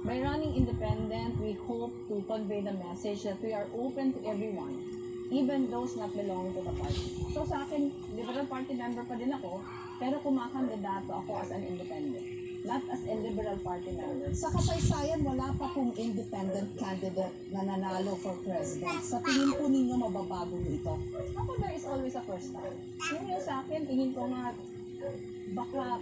By running independent, we hope to convey the message that we are open to everyone, even those not belonging to the party. So sa akin, Liberal Party member pa din ako, pero kumakandidato ako as an independent, not as a Liberal Party member. Sa kasaysayan, wala pa pong independent candidate na nanalo for president. Sa tingin po ninyo, mababago niyo ito? Ako, there is always a first time. Yung sa akin, tingin ko nga, baka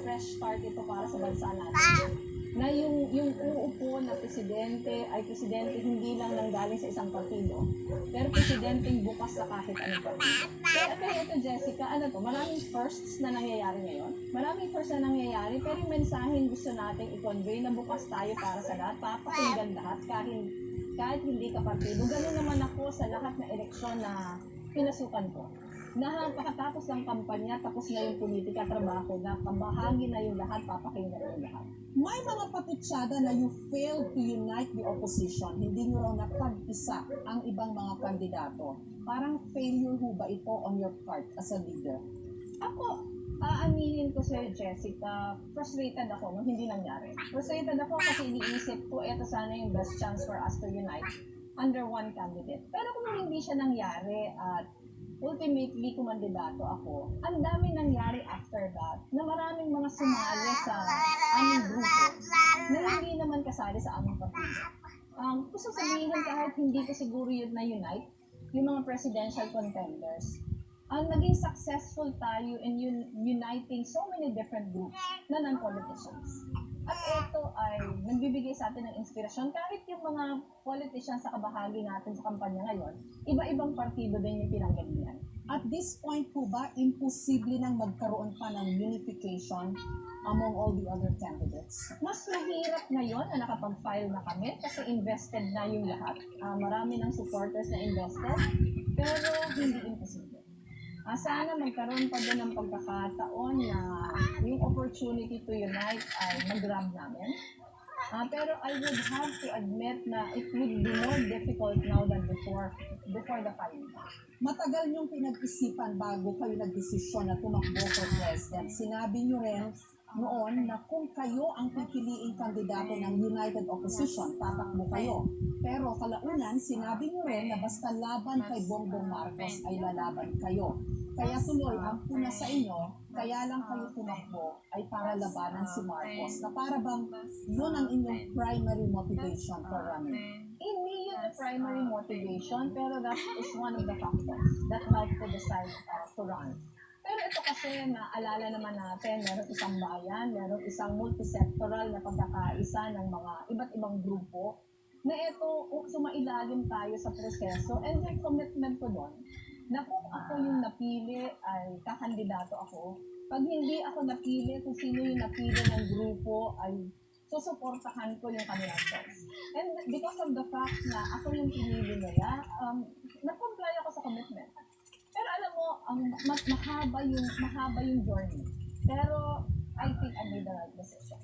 fresh start ito para sa bansa natin. Na yung uupo na presidente ay presidente hindi lang nanggaling sa isang partido, pero presidenteng bukas sa kahit anong partido. Kaya ito, Jessica, maraming firsts na nangyayari ngayon. Maraming firsts na nangyayari, pero yung mensaheng gusto nating i-convey na bukas tayo para sa lahat, papakinggan lahat, kahit hindi ka partido. Ganun naman ako sa lahat na eleksyon na pinasukan ko. Na pagkatapos ng kampanya, tapos na yung politika, trabaho na, kabahagi na yung lahat, papakinggan yung lahat. May mga patutsada na you failed to unite the opposition. Hindi nyo raw napag-isa ang ibang mga kandidato. Parang failure ho ba ito on your part as a leader? Ako, aaminin ko sa'yo, Jessica, frustrated ako nung hindi nangyari. Frustrated ako kasi iniisip ko, eto sana yung best chance for us to unite under one candidate. Pero kung hindi siya nangyari at ultimately kumandidato ako, ang dami nangyari after that na maraming mga sumali sa aming grupo na hindi naman kasali sa aming partido. Gusto sabihin kahit hindi ko siguro yun na unite, yung mga presidential contenders, naging successful tayo in uniting so many different groups na non-politicians. At ito ay nagbibigay sa atin ng inspirasyon kahit yung mga politicians sa kabahagi natin sa kampanya ngayon, iba-ibang partido din yung pinanggalingan. At this point po ba, imposible nang magkaroon pa ng unification among all the other candidates? Mas mahirap ngayon na nakapag-file na kami kasi invested na yung lahat. Marami ng supporters na invested, pero hindi imposible. Sana magkaroon pa din ng pagkakataon na yung opportunity to unite ay mag-grab namin. Pero I would have to admit na it would be more difficult now than before the filing. Matagal niyong pinag-isipan bago kayo nagdesisyon na tumakbo for president. Sinabi niyo rin noon na kung kayo ang pipiliing kandidato ng United Opposition, tatakbo kayo. Pero kalaunan, sinabi niyo rin na basta laban kay Bongbong Marcos ay lalaban kayo. Kaya tuloy, ang puna sa inyo, kaya lang kayo tumakbo ay para labanan si Marcos, na para bang yun ang inyong primary motivation for running. Hindi yun the primary motivation, pero that is one of the factors that helped to decide to run. Pero ito kasi, naalala naman natin, meron isang bayan, meron isang multisectoral na pagkakaisa ng mga iba't ibang grupo, na ito, sumailalim tayo sa proseso, and yung commitment ko doon, na kung ako yung napili ay kakandidato ako. Pag hindi ako napili, kung sino yung napili ng grupo ay susuportahan ko yung kanilang choice. And because of the fact na ako yung pinili nila, nag-comply ako sa commitment. Pero alam mo, mahaba yung journey. Pero I think I made the right decision.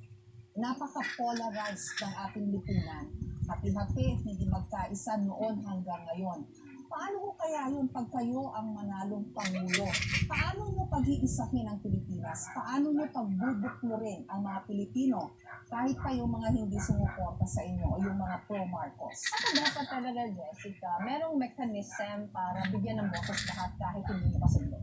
Napaka-polarized ng ating lipunan. Hati-hati, hindi magkaisa noon hanggang ngayon. Paano ko kaya yun pag kayo ang manalong Pangulo? Paano nyo pag-iisahin ang Pilipinas? Paano nyo pagbubuklurin ang mga Pilipino kahit pa yung mga hindi sumuporta sa inyo o yung mga pro-Marcos? Ako dapat talaga, Jessica, merong mechanism para bigyan ng boses lahat kahit hindi nyo kasundo.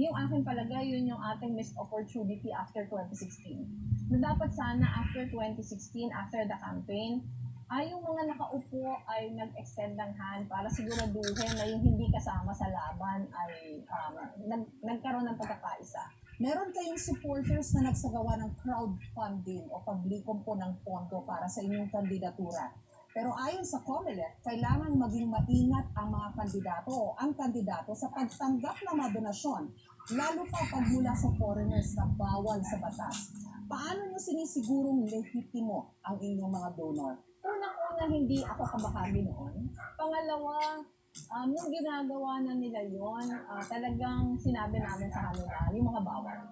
Yung aking palagay, yun yung ating missed opportunity after 2016. Na dapat sana after 2016, after the campaign, yung mga nakaupo ay nag-extend ng hand para siguraduhin na yung hindi kasama sa laban ay nagkaroon ng pagkakaisa. Meron kayong supporters na nagsagawa ng crowdfunding o paglikom po ng pondo para sa inyong kandidatura. Pero ayon sa COMELEC, kailangan maging maingat ang mga kandidato o ang kandidato sa pagtanggap ng mga donasyon, lalo pa pag mula sa foreigners na bawal sa batas. Paano nyo sinisigurong lehitimo ang inyong mga donor? Unang-una, hindi ako kabahagi noon. Pangalawa, yung ginagawa na nila yon, talagang sinabi namin sa kanila, yung mga bawal.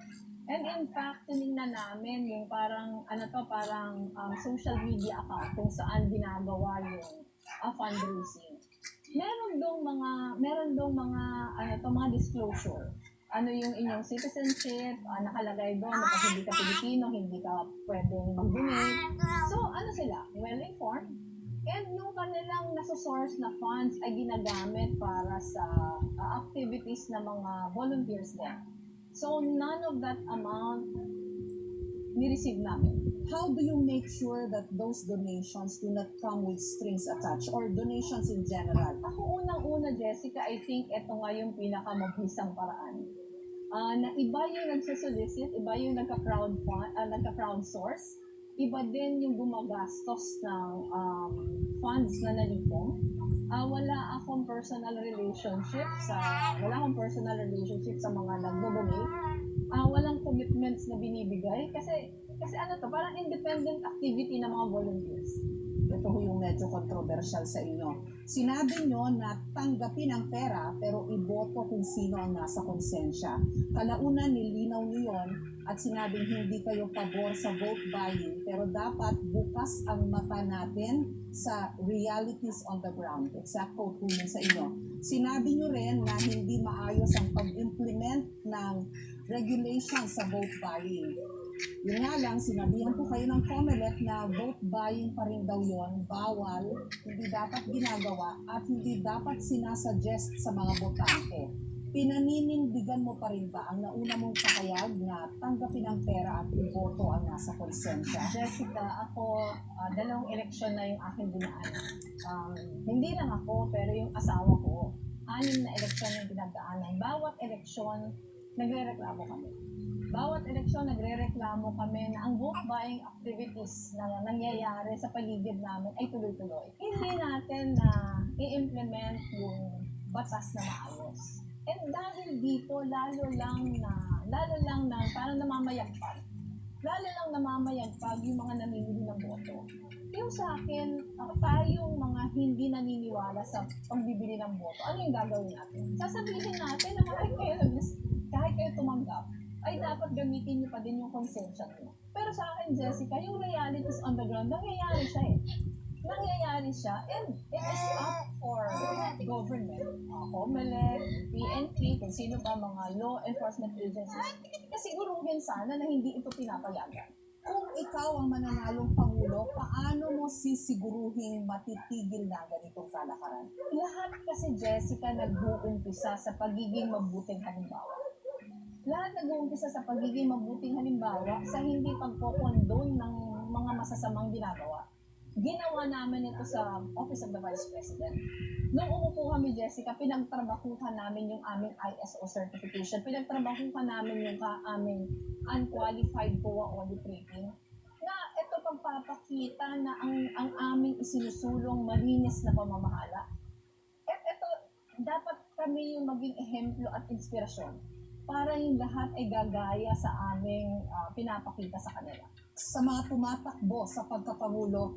And in fact, tinignan namin yung parang social media account kung saan ginagawa yung fundraising. Meron dong mga disclosure. Ano yung inyong citizenship, nakalagay doon na pag hindi ka Pilipino, hindi ka pwedeng mag-donate. So, sila? Well-informed. And yung kanilang nasa-source na funds ay ginagamit para sa activities ng mga volunteers din. So, none of that amount ni-receive namin. How do you make sure that those donations do not come with strings attached or donations in general? Ako unang-una, Jessica, I think ito nga yung pinakamabisang paraan. Na iba yung nagsasolicit, iba yung nagka-crowdsource, iba din yung gumagastos ng funds na nalipong. Wala akong personal relationship sa mga nagdo-donate. Walang commitments na binibigay kasi ano to, parang independent activity ng mga volunteers. Ito ho yung medyo controversial sa inyo. Sinabi nyo na tanggapin ang pera pero iboto kung sino ang nasa konsensya. Kalaunan nilinaw nyo yun at sinabing hindi kayo pabor sa vote buying pero dapat bukas ang mata natin sa realities on the ground. Exact quote po yun sa inyo. Sinabi nyo rin na hindi maayos ang pag-implement ng regulations sa vote buying. Yun nga lang, sinabihan po kayo ng COMELEC na vote buying pa rin daw yun, bawal, hindi dapat ginagawa, at hindi dapat sinasuggest sa mga botante. Pinaninindigan mo pa rin ba ang nauna mong pakayag na tanggapin ang pera at iboto ang nasa konsensya? Jessica, ako, 2 eleksyon na yung aking dinaanan. Hindi lang ako, pero yung asawa ko, 6 na eleksyon yung pinagdaanan. Bawat eleksyon, nagre-reklamo kami. Bawat eleksyon, nagre-reklamo kami na ang vote buying activities na nangyayari sa paligid namin ay tuloy-tuloy. Hindi natin na i-implement yung batas na maayos. And dahil dito, lalo lang na parang namamayagpag. Lalo lang namamayagpag yung mga namimili ng boto. Yung sa akin, tayong mga hindi naniniwala sa pagbibili ng boto, ano yung gagawin natin? Sasabihin natin na kahit kayo tumanggap, ay dapat gamitin niyo pa din yung konsensya niyo. Pero sa akin, Jessica, yung realities on the ground, nangyayari siya eh. Nangyayari siya, and it is up for government, COMELEC, PNP, kung sino pa mga law enforcement agencies, na siguruhin sana na hindi ito pinapayagan. Kung ikaw ang mananalong Pangulo, paano mo sisiguruhin matitigil na ganitong kalakaran? Lahat kasi, Jessica, nag-uumpisa sa pagiging mabuting halimbawa. Lahat nag-uumpisa sa pagiging mabuting halimbawa sa hindi pagkokondone ng mga masasamang ginagawa. Ginawa namin ito sa Office of the Vice President. Nung umupo kami, Jessica, pinagtrabahuhan namin yung aming ISO certification. Pinagtrabahuhan namin yung aming unqualified POA audit rating. Na ito pagpapakita na ang aming isinusulong malinis na pamamahala. At ito, dapat kami yung maging ehemplo at inspirasyon para yung lahat ay gagaya sa aming pinapakita sa kanila. Sa mga tumatakbo sa pagkapangulo,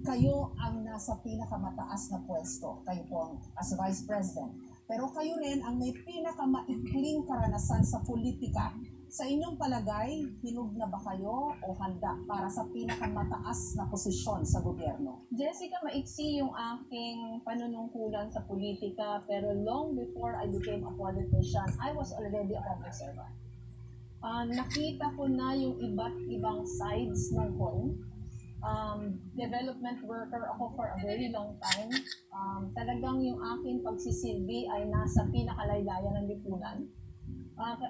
kayo ang nasa pinakamataas na pwesto. Kayo po as Vice President. Pero kayo rin ang may pinakamaikling karanasan sa politika. Sa inyong palagay, hinog na ba kayo o handa para sa pinakamataas na posisyon sa gobyerno? Jessica, maiksi yung aking panunungkulan sa politika, pero long before I became a politician, I was already a public servant. Nakita ko na yung iba't ibang sides ng coin. Development worker ako for a very long time. Talagang yung aking pagsisilbi ay nasa pinakalaylayan ng lipunan.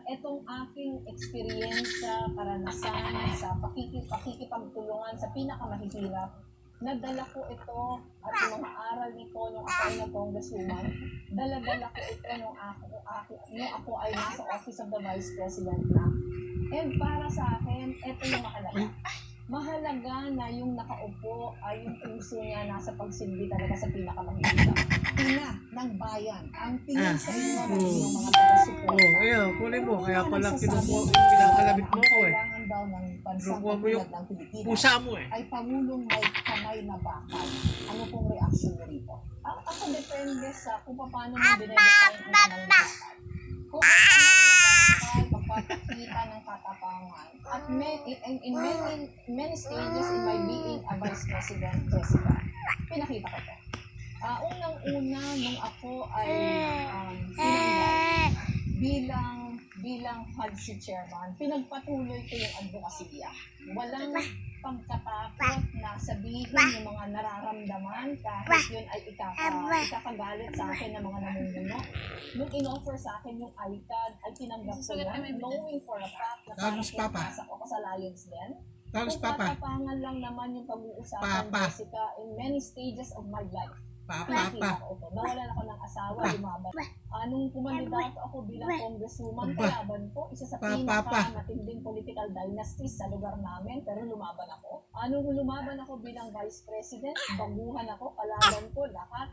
Itong aking experience sa karanasan sa pakikipagtulungan sa pinakamahihirap, nadala ko ito at yung mga aral nito nung ako ay nag-congresswoman, dala-dala ko ito nung ako ay nasa Office of the Vice President na. And para sa akin, ito yung mahalaga. Mahalaga na yung nakaupo ay yung puso niya nasa pagsilbi talaga sa pinakamahirap. Ina ng bayan, ang tingin sa inyo ng inyong mga taga-suporta. Ayun, kunin mo. Kaya pala pinakalabit mo ko eh. Kailangan daw ng bansang Kinukuha mo yung katulad ng Pilipinas pusa mo eh. ay pangulong may kamay na bakal. Ano pong reaction niyo rito? Ako depende sa kung paano mo dinedefine ang kamay na bakal. Kung ang kamay na bakal, pagpapakita ng katapangan. At in many stages in my being a Vice President, Jessica, pinakita ko to. Unang-una, nung ako ay tinanggal bilang HADC chairman, pinagpatuloy ko yung advokasya. Walang pagkatakot na sabihin yung mga nararamdaman kahit yun ay ikakagalit sa akin ng mga namumuno. Nung in-offer sa akin yung iPad, ay tinanggap ko yan, knowing for a fact na parang Tapos, Papa. pinapasa ko sa Lions Den. Tapos, Kung Papa. tatapangan lang naman yung pag-uusapan, Papa. Jessica, in many stages of my life. Papa. Nawalan ako ng asawa, lumaban. Nung kumandidato ako bilang congresswoman, Papa. kalaban ko, isa sa Papa. pinaka-matinding political dynasties sa lugar namin, pero lumaban ako. Nung lumaban ako bilang vice president, baguhan ako, kalaban ko lahat.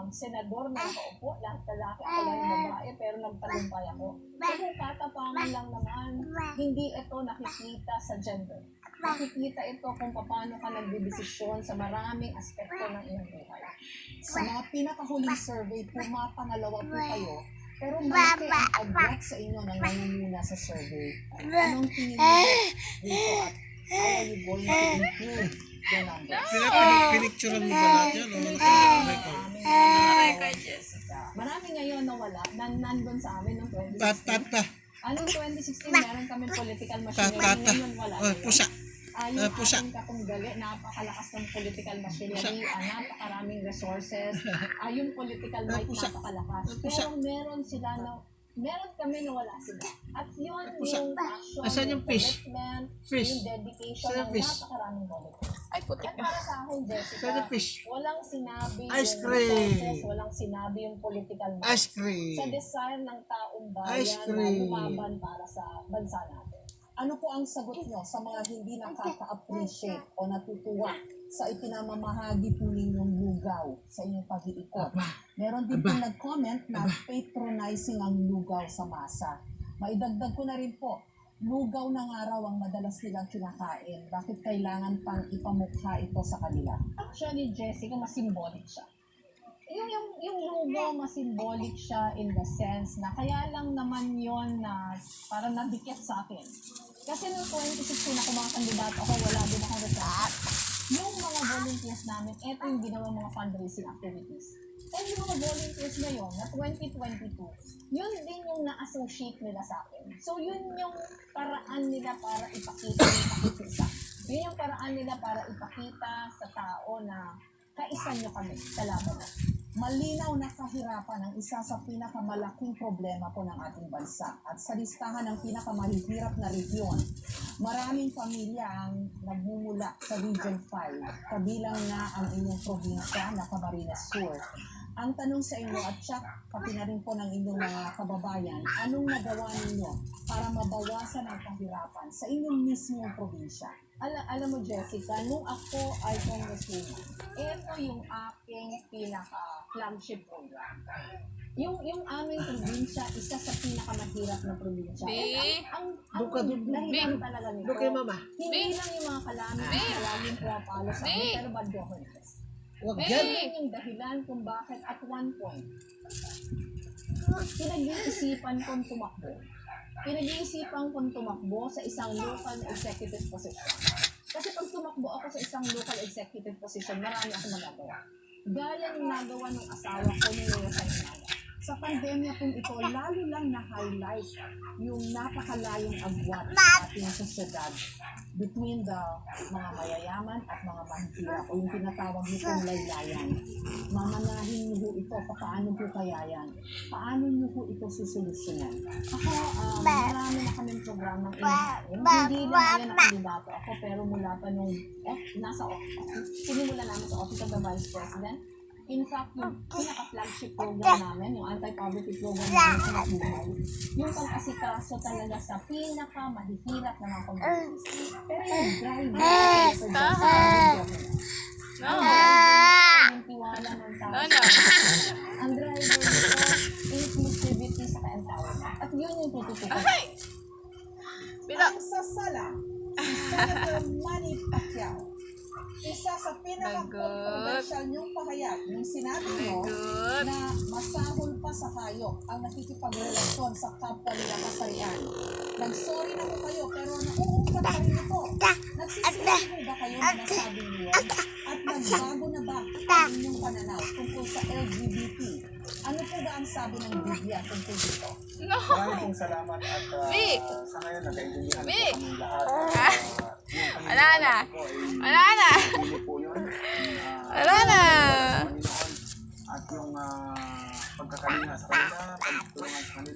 Senador na nakaupo, lahat lalaki, ako lang yung babae, pero nagtagumpay ako. So kung katapangan lang naman, hindi ito nakikita sa gender. Nakikita ito kung paano ka nagdidesisyon sa maraming aspekto ng iyong buhay. Sa mga pinakahuling survey, pumapangalawa po kayo, pero malaki ang agwat sa inyo ng nangunguna sa survey. Anong tingin niyo dito at how are you going to improve the numbers? Pinicturean mo ba lahat yan? Marami ngayon na wala, nandun sa amin noong 2016. Tata. Anong 2016, meron kami political machinery, Tata. ngayon wala. Pusa. Yung pusa. ating katunggali, napakalakas ng political machinery, napakaraming resources, yung political might Pusa. napakalakas. Pusa. Pero meron kami na wala sila. At yun yung passion, Asan yung fish? commitment, Fish. yung dedication Saan yung ng fish? napakaraming volunteers. Ay, putik At para sa akin, Jessica, Saan yung fish? walang sinabi Ice yung cream. resources, walang sinabi yung political might. Ice cream. Sa desire ng taong Ice bayan na cream. lumaban para sa bansa natin. Ano po ang sagot nyo sa mga hindi nakaka-appreciate o natutuwa sa ipinamamahagi po ninyong lugaw sa inyong pag-iikot? Meron din po nag-comment na patronizing ang lugaw sa masa. Maidagdag ko na rin po, lugaw ng araw ang madalas nilang kinakain. Bakit kailangan pang ipamukha ito sa kanila? Actually, Jessica, mas symbolic siya. Yung lugaw, mas symbolic siya in the sense na kaya lang naman yon na parang nadikit sa akin. Kasi noong 2016 ako mga kandidato ako, wala din akong resources. Yung mga volunteers namin, eto yung ginawa mga fundraising activities. And yung mga volunteers ngayon, na 2022, yun din yung na-associate nila sa akin. So yun yung paraan nila para ipakita yung pakikisa. Yun yung paraan nila para ipakita sa tao na kaisa nyo kami sa laban natin. Malinaw na kahirapan ang isa sa pinakamalaking problema po ng ating bansa. At sa listahan ng pinakamahihirap na region, maraming pamilya ang nagmumula sa Region 5, kabilang na ang inyong probinsya na Camarines Sur. Ang tanong sa inyo at siya, pati na rin po ng inyong mga kababayan, anong nagawa ninyo para mabawasan ang kahirapan sa inyong mismong probinsya? Alam mo, Jessica, nung ako ay congresswoman, ito yung aking pinaka-flagship program. Yung aming probinsya, isa sa pinakamahirap na probinsya. Ang dahilan talaga nito, Doon kay mama. hindi lang yung mga kalamin na laging pumapalo sa amin, pero bad governance. Huwag Yan yan. yung dahilan kung bakit at one point, pinag-iisipan kong tumakbo. Pinag-iisipan kong tumakbo sa isang local executive position. Kasi pag tumakbo ako sa isang local executive position, marami akong magagawa. Gaya ng nagawa ng asawa ko nung nasa Hinaga. Sa pandemya pong ito, lalo lang na-highlight yung napakalayong agwat sa ating sosyedad between the mga mayayaman at mga mahihirap o yung tinatawag nitong laylayan. Mamanahin niyo ito, paano po kaya yan? Paano niyo po ito susolusyonan? Ako, marami na kaming programang inahin. Hindi lang ngayon na kandidato ako, pero mula pa nung nasa office, sinimula namin sa Office of the Vice President. In fact, yung pinaka-flagship program namin, yung anti-poverty program namin sa buhay, yung pag-asikaso talaga sa pinaka-mahihirap na mga communities. Pero yung driver sa ang tiwala ng tao. Ang driver nito, inclusivity sa ka-empowerment. At yun yung tututukan. Ang sasala, si Senator Manny Pacquiao, isa sa pinaka-controversial niyong pahayag nung sinabi niyo na masahol pa sa hayop ang nakikipagrelasyon sa kapwa nila kasarian. Nag-sorry na po kayo pero nauungkat pa rin ito. Nagsisisi ba kayo na nasabi niyo? At nagbago na ba ang inyong pananaw tungkol sa LGBT? Ano po ba ang sabi ng Biblia tungkol dito? Maraming pong salamat at Vic! sa ngayon nagkaintindihan po Vic! kami lahat. Wala na. Wala na. Hindi po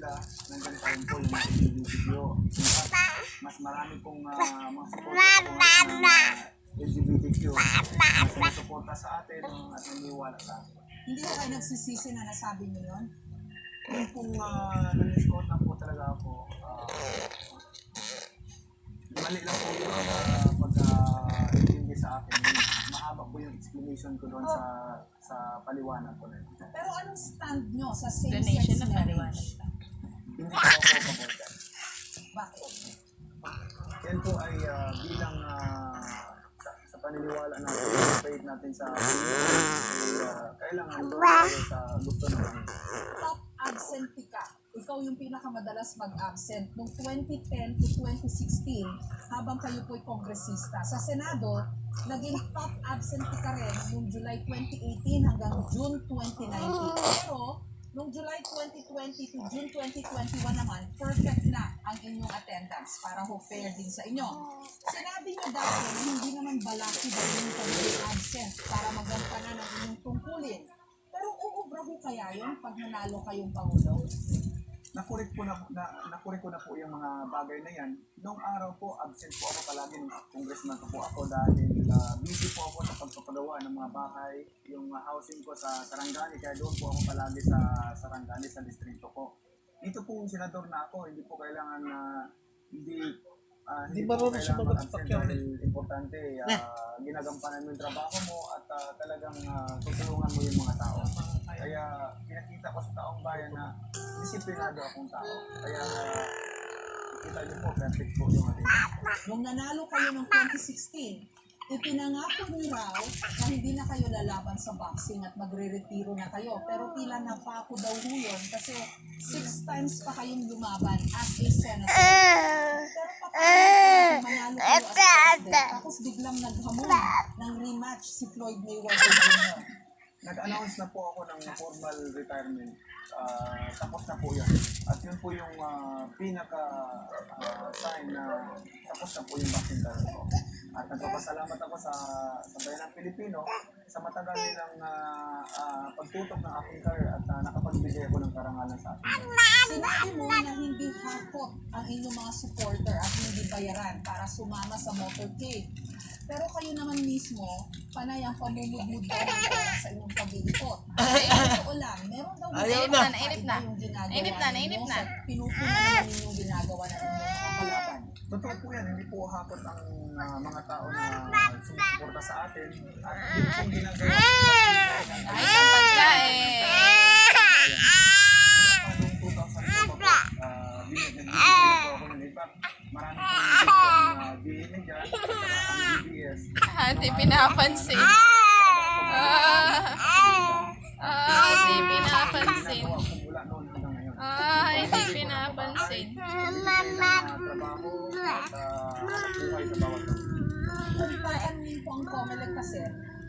sila, nandyan pa rin po yung mga LGBTQ. In fact, mas marami pong mga supporters po ngayon ng LGBTQ na sumusuporta sa atin at naniniwala sa atin. Hindi ko kayo nagsisisi na nasabi niyo yun? Yung pong nag-scout lang po talaga ako, mali lang po yung pag-intindi sa akin. Mahaba po yung explanation ko doon sa paliwanag ko na yun. Pero anong stand nyo sa same-sex Donation na marriage? paliwanag. Hindi po ako kaporta. Bakit? Yan po ay bilang sa paniniwala natin, sa faith natin sa kailangan doon tayo sa gusto naman. Top absentee ka. Ikaw yung pinakamadalas mag-absent noong 2010 to 2016 habang kayo po'y kongresista. Sa Senado, naging top absentee ka rin noong July 2018 hanggang June 2019. Pero noong July 2020 to June 2021 naman, perfect na ang inyong attendance para ho fair din sa inyo. Sinabi nyo dati na hindi naman balaki daw yung pagiging absent para magampanan ang inyong tungkulin. Pero uubra ho kaya yun pag nanalo kayong Pangulo? Nakurik ko na po yung mga bagay na yan. Noong araw po, absent po ako palagi ng congressman po ako dahil busy po ako sa pagpapagawa ng mga bahay, yung housing ko sa Sarangani, kaya doon po ako palagi sa Sarangani, sa distrito ko. Ito po yung senador na ako, hindi po kailangan na hindi po marunong kailangan sumagot mag-absent Pacquiao. dahil importante, ginagampanan mo yung trabaho mo at talagang tutulungan mo yung mga tao. Kaya pinakita ko sa taong bayan na disiplinado akong tao. Kaya kita niyo po, perfect po yung ating. Nung nanalo kayo ng 2016, ipinangako niyo raw na hindi na kayo lalaban sa boxing at magre-retiro na kayo. Pero tila napako daw ho yun kasi 6 times pa kayong lumaban as a senator. Pero paano manalo kayo as president? Tapos biglang naghamon ng rematch si Floyd Mayweather Jr. Nag-announce na po ako ng formal retirement. Tapos na po yan. At yun po yung pinaka-sign na tapos na po yung boxing career ko. At nagpapasalamat ako sa bayan ng Pilipino sa matagal nilang pagtutok ng aking career at nakapagbigay ako ng karangalan sa akin. Sinabi mo na hindi hakot ang inyong mga supporter at hindi bayaran para sumama sa motorcade. Pero kayo naman mismo, panay ang pamumudmud daw ng pera sa inyong pag-iikot. Totoo lang, meron daw Ayaw mga na. Nainip na. yung ginagawa Nainip na, ninyo nainip na. sa pinupunan naman ninyong ginagawa ng inyong mga kalaban. Totoo po yan, hindi po hakot ang mga tao na sumusuporta sa atin. At yun pong ginagawa. Ay, ang pagkain. Mula pa noong 2004 pa po, binigyan po ako ng impact. Marami pong GMA dyan, at saka ang DBS. Hindi pinapansin. Hindi pinapansin. Ginagawa ko mula noon hanggang ngayon. Hindi pinapansin. Trabaho at buhay sa bawat tao. Puntaan din po ang COMELEC kasi,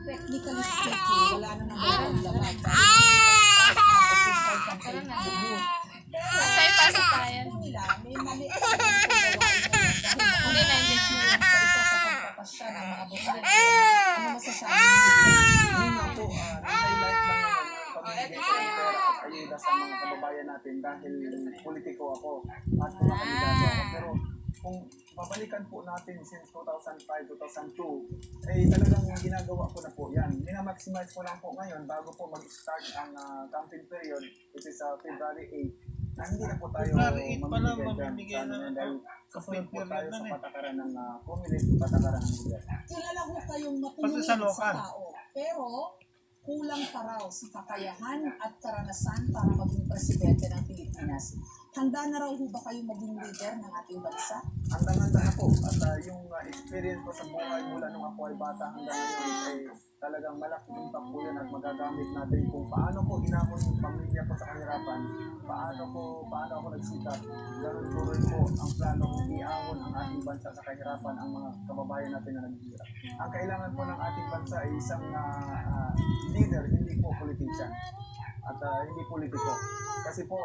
technically speaking, wala na nang maramdaman. Dahil official campaign na yun. Masaya pa sa tayo. Nila, may mali ang gawain na Hindi na, hindi. sa ito sa pagpapasya ng mga botante. Ano masasabi niyo? Yun nga po, na-highlight lang naman ang pamimigay sa pera at ayuda sa mga kababayan natin dahil politiko ako at kumakandidado ako. Pero kung babalikan po natin since 2005-2002, eh talagang ginagawa ko na po yan. Minamaximize ko lang po ngayon bago po mag-start ang campaign period, which is February 8, na hindi na po tayo February 8 pa lang, mamimigay mamimigay dyan. na. Dahil susunod po tayo sa February na. patakaran ng COMELEC, patakaran ng gobyerno. Kilala ko kayong Pati matulungin sa sa lokal. tao, pero kulang pa raw sa kakayahan at karanasan para maging presidente ng Pilipinas. Handa na raw ho ba kayong maging leader ng ating bansa? Handa na po at yung experience ko sa buhay mula nung ako ay bata hanggang ngayon ay talagang malaking impact po yan at magagamit natin kung paano ko inamon yung pamilya ko sa kahirapan, paano ako nagsikap, ganun po rin po ang plano kong iamon ang ating bansa sa kahirapan ang mga kababayan natin na naghihirap. Ang kailangan po ng ating bansa ay isang leader, hindi po politician at hindi politiko. Kasi po,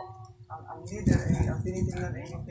ang leader ay ang tinitingnan ay yung